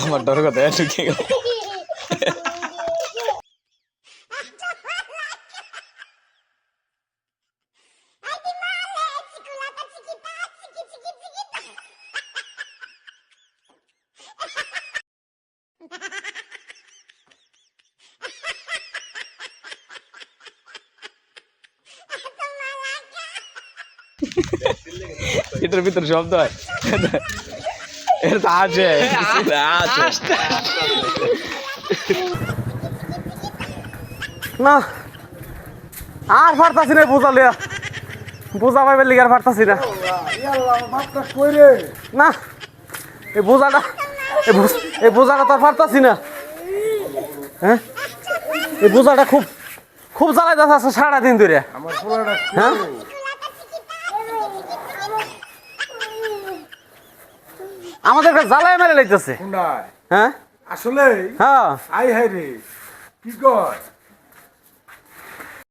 আমার ডর কথা ঢুকে গেল। এটার ভিতরে শব্দ হয়, এটা তো আছে না আর পারতাছি না বোঝালে বোঝা পাইবার লিগে আর পারতাছি না না এই বোঝাটা এই বোঝাটা তো আর পারতাছি না। হ্যাঁ এই বোঝাটা খুব খুব জ্বালাই যাচ্ছে সারাদিন ধরে। হ্যাঁ আমাদেরকে জ্বালায় মেরে লাইতেছে। হ্যাঁ আসলে হ্যাঁ আই হাই রে কি কর